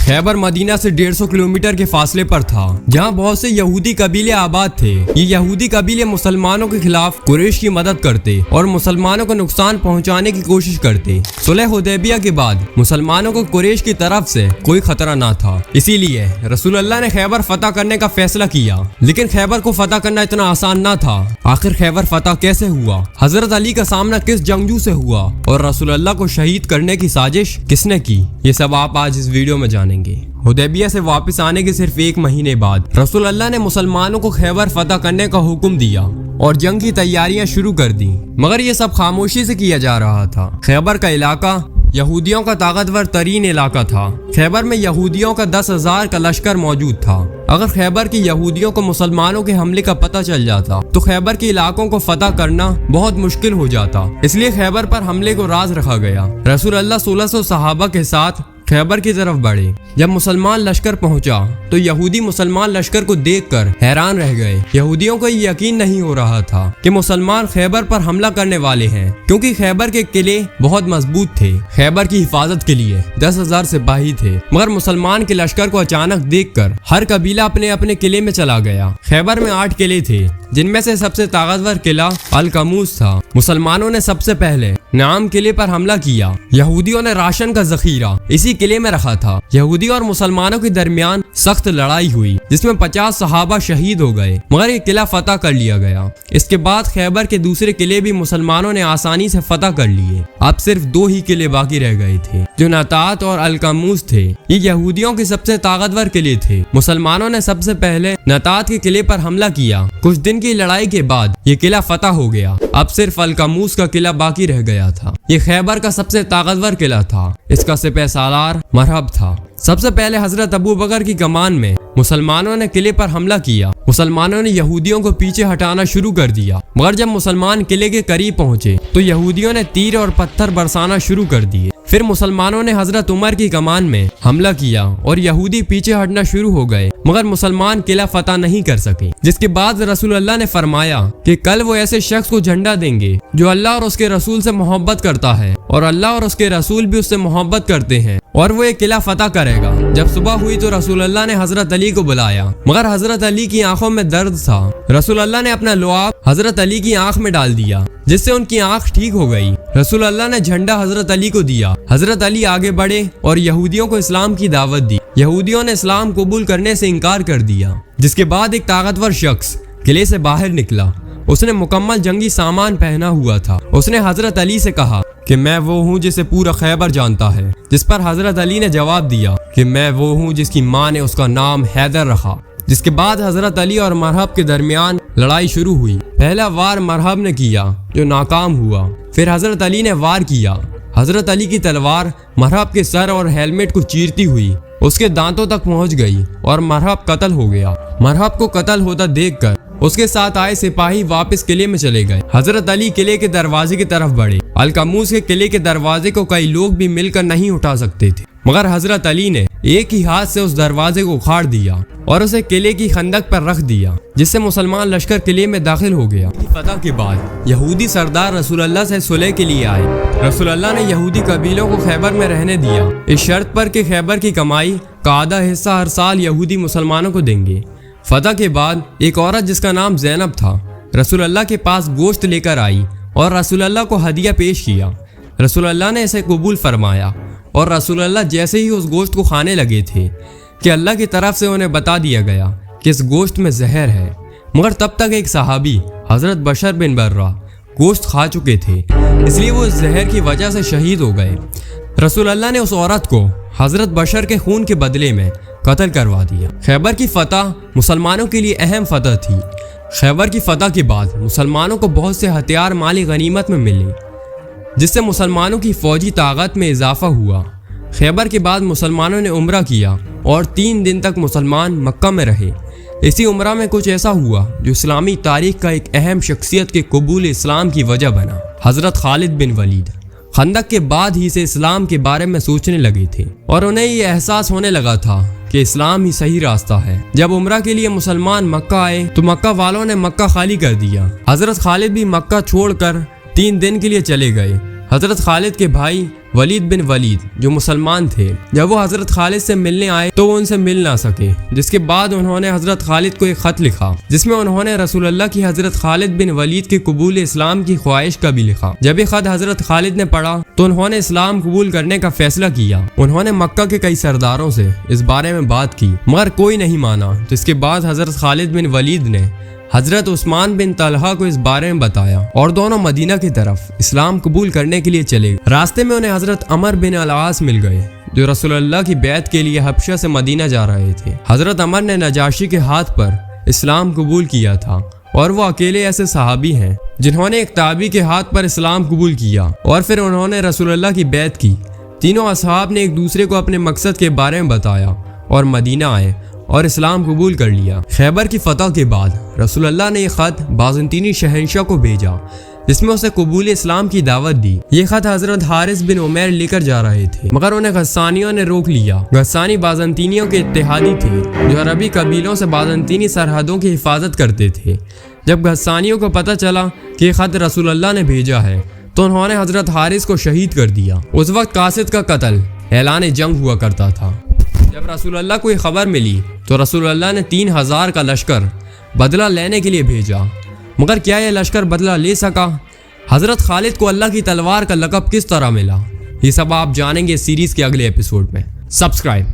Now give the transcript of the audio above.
Khyber Medina से 150 kilometre के फासले पर था, जहाँ बहुत से यहूदी कबीले आबाद थे। ये यहूदी कबीले मुसलमानों के खिलाफ कुरैश की मदद करते और मुसलमानों को नुकसान पहुँचाने की कोशिश करते। सुलह हुदैबिया के बाद मुसलमानों को कुरैश की तरफ से कोई खतरा न था, इसीलिए रसूल अल्लाह ने खैबर फतह करने का फैसला किया। लेकिन खैबर को फतह करना इतना आसान न था। आखिर खैबर फतह कैसे हुआ, हजरत अली का सामना किस जंगजू से हुआ और रसूल अल्लाह को शहीद करने की साजिश किसने की, ये सब आप आज इस वीडियो में जानेंगे। हुदैबिया से वापस आने के सिर्फ 1 महीने बाद रसूल अल्लाह ने मुसलमानों को खैबर फतह करने का हुक्म दिया और जंग की तैयारियां शुरू कर दी, मगर ये सब खामोशी से किया जा रहा था। खैबर का इलाका यहूदियों का ताकतवर तरीन इलाका था। खैबर में यहूदियों का 10,000 का लश्कर मौजूद था। अगर खैबर के यहूदियों को मुसलमानों के हमले का पता चल जाता तो खैबर के इलाकों को फतह करना बहुत मुश्किल हो जाता, इसलिए खैबर पर हमले को राज रखा गया। रसूल अल्लाह 1600 सहाबा के साथ खैबर की तरफ बढ़े। जब मुसलमान लश्कर पहुंचा तो यहूदी मुसलमान लश्कर को देखकर हैरान रह गए। यहूदियों को यकीन नहीं हो रहा था कि मुसलमान खैबर पर हमला करने वाले हैं, क्योंकि खैबर के किले बहुत मजबूत थे। खैबर की हिफाजत के लिए 10,000 सिपाही थे, मगर मुसलमान के लश्कर को अचानक देखकर हर कबीला अपने अपने किले में चला गया। खैबर में 8 किले थे, जिनमें से सबसे ताकतवर किला अल-कमूस था। मुसलमानों ने सबसे पहले नाम किले पर हमला किया। यहूदियों ने राशन का जखीरा इसी किले में रखा था। यहूदी और मुसलमानों के दरमियान सख्त लड़ाई हुई, जिसमें 50 सहाबा शहीद हो गए, मगर ये किला फतह कर लिया गया। इसके बाद खैबर के दूसरे किले भी मुसलमानों ने आसानी से फतह कर लिए। अब सिर्फ 2 ही किले बाकी रह गए थे, जो नतात और अल-कमूस थे। ये यहूदियों के सबसे ताकतवर किले थे। मुसलमानों ने सबसे पहले नतात के किले पर हमला किया। कुछ दिन की लड़ाई के बाद ये किला फतह हो गया। अब सिर्फ अल-कमूस का किला बाकी रह गया था। ये खैबर का सबसे ताकतवर किला था। इसका सिपह सालार मरहब था। सबसे पहले हजरत अबू बकर की कमान में मुसलमानों ने किले पर हमला किया। मुसलमानों ने यहूदियों को पीछे हटाना शुरू कर दिया, मगर जब मुसलमान किले के करीब पहुंचे तो यहूदियों ने तीर और पत्थर बरसाना शुरू कर दिए। फिर मुसलमानों ने हजरत उमर की कमान में हमला किया और यहूदी पीछे हटना शुरू हो गए, मगर मुसलमान किला फतह नहीं कर सके। जिसके बाद रसूल अल्लाह ने फरमाया कि कल वो ऐसे शख्स को झंडा देंगे जो अल्लाह और उसके रसूल से मोहब्बत करता है और अल्लाह और उसके रसूल भी उससे मोहब्बत करते हैं, और वो एक किला फतह करेगा। जब सुबह हुई तो रसूल अल्लाह ने हजरत अली को बुलाया, मगर हजरत अली की आंखों में दर्द था। रसूल अल्लाह ने अपना लुआब हजरत अली की आंख में डाल दिया, जिससे उनकी आंख ठीक हो गई। रसूल अल्लाह ने झंडा हजरत अली को दिया। हजरत अली आगे बढ़े और यहूदियों को इस्लाम की दावत दी। यहूदियों ने इस्लाम कबूल करने से इनकार कर दिया। जिसके बाद एक ताकतवर शख्स किले से बाहर निकला। उसने मुकम्मल जंगी सामान पहना हुआ था। उसने हजरत अली से कहा कि मैं वो हूँ जिसे पूरा खैबर जानता है। जिस पर हजरत अली ने जवाब दिया कि मैं वो हूँ जिसकी माँ ने उसका नाम हैदर रखा। जिसके बाद हजरत अली और मरहब के दरमियान लड़ाई शुरू हुई। पहला वार मरहब ने किया, जो नाकाम हुआ। फिर हजरत अली ने वार किया। हजरत अली की तलवार मरहब के सर और हेलमेट को चीरती हुई उसके दांतों तक पहुंच गई और मरहब कत्ल हो गया। मरहब को कत्ल होता देखकर उसके साथ आए सिपाही वापस किले में चले गए। हजरत अली किले के दरवाजे की तरफ बढ़े। अल-कमूस के किले के दरवाजे को कई लोग भी मिलकर नहीं उठा सकते थे, मगर हजरत अली ने एक ही हाथ से उस दरवाजे को उखाड़ दिया और उसे किले की खंदक पर रख दिया, जिससे मुसलमान लश्कर किले में दाखिल हो गया। फतह के बाद यहूदी सरदार रसूल अल्लाह से सुलह के लिए आए। रसूल अल्लाह ने यहूदी कबीलों को खैबर में रहने दिया, इस शर्त पर कि खैबर की कमाई का आधा हिस्सा हर साल यहूदी मुसलमानों को देंगे। फतह के बाद एक औरत जिसका नाम ज़ैनब था रसूल अल्लाह के पास गोश्त लेकर आई और रसूल अल्लाह को हदिया पेश किया। रसूल अल्लाह ने इसे कबूल फरमाया और रसूल अल्लाह जैसे ही उस गोश्त को खाने लगे थे कि अल्लाह की तरफ से उन्हें बता दिया गया कि इस गोश्त में जहर है, मगर तब तक एक सहाबी हजरत बशर बिन बर्रा गोश्त खा चुके थे, इसलिए वो इस जहर की वजह से शहीद हो गए। रसूल अल्लाह ने उस औरत को हजरत बशर के खून के बदले में कत्ल करवा दिया। खैबर की फतह मुसलमानों के लिए अहम फतह थी। खैबर की फतह के बाद मुसलमानों को बहुत से हथियार माली गनीमत में मिले, जिससे मुसलमानों की फौजी ताकत में इजाफा हुआ। खैबर के बाद मुसलमानों ने उम्रा किया और 3 दिन तक मुसलमान मक्का में रहे। इसी उम्रा में कुछ ऐसा हुआ जो इस्लामी तारीख का एक अहम शख्सियत के कबूल इस्लाम की वजह बना। हजरत खालिद बिन वलीद खंदक के बाद ही से इस्लाम के बारे में सोचने लगे थे और उन्हें ये एहसास होने लगा था कि इस्लाम ही सही रास्ता है। जब उम्रा के लिए मुसलमान मक्का आए तो मक्का वालों ने मक्का खाली कर दिया। हजरत खालिद भी मक्का छोड़कर 3 दिन के लिए चले गए। حضرت خالد کے بھائی ولید بن ولید جو مسلمان تھے، جب وہ حضرت خالد سے ملنے آئے تو وہ ان سے مل نہ سکے، جس کے بعد انہوں نے حضرت خالد کو ایک خط لکھا جس میں انہوں نے رسول اللہ کی حضرت خالد بن ولید کے قبول اسلام کی خواہش کا بھی لکھا۔ جب یہ خط حضرت خالد نے پڑھا تو انہوں نے اسلام قبول کرنے کا فیصلہ کیا۔ انہوں نے مکہ کے کئی سرداروں سے اس بارے میں بات کی مگر کوئی نہیں مانا، تو اس کے بعد حضرت خالد بن ولید نے حضرت عثمان بن طلحہ کو اس بارے میں بتایا اور دونوں مدینہ کی طرف اسلام قبول کرنے کے لیے چلے گئے۔ راستے میں انہیں حضرت عمر بن العاص مل گئے جو رسول اللہ کی بیعت کے لیے حبشہ سے مدینہ جا رہے تھے۔ حضرت عمر نے نجاشی کے ہاتھ پر اسلام قبول کیا تھا اور وہ اکیلے ایسے صحابی ہیں جنہوں نے ایک تابعی کے ہاتھ پر اسلام قبول کیا اور پھر انہوں نے رسول اللہ کی بیعت کی۔ تینوں اصحاب نے ایک دوسرے کو اپنے مقصد کے بارے میں بتایا اور مدینہ آئے اور اسلام قبول کر لیا۔ خیبر کی فتح کے بعد رسول اللہ نے یہ خط بازنطینی شہنشاہ کو بھیجا جس میں اسے قبول اسلام کی دعوت دی۔ یہ خط حضرت حارث بن عمیر لے کر جا رہے تھے مگر انہیں غسانیوں نے روک لیا۔ غسانی بازنطینیوں کے اتحادی تھے جو عربی قبیلوں سے بازنطینی سرحدوں کی حفاظت کرتے تھے۔ جب غسانیوں کو پتہ چلا کہ یہ خط رسول اللہ نے بھیجا ہے تو انہوں نے حضرت حارث کو شہید کر دیا۔ اس وقت قاصد کا قتل اعلان جنگ ہوا کرتا تھا۔ جب رسول اللہ کو یہ خبر ملی تو رسول اللہ نے 3000 کا لشکر بدلہ لینے کے لیے بھیجا، مگر کیا یہ لشکر بدلہ لے سکا؟ حضرت خالد کو اللہ کی تلوار کا لقب کس طرح ملا؟ یہ سب آپ جانیں گے سیریز کے اگلے ایپیسوڈ میں۔ سبسکرائب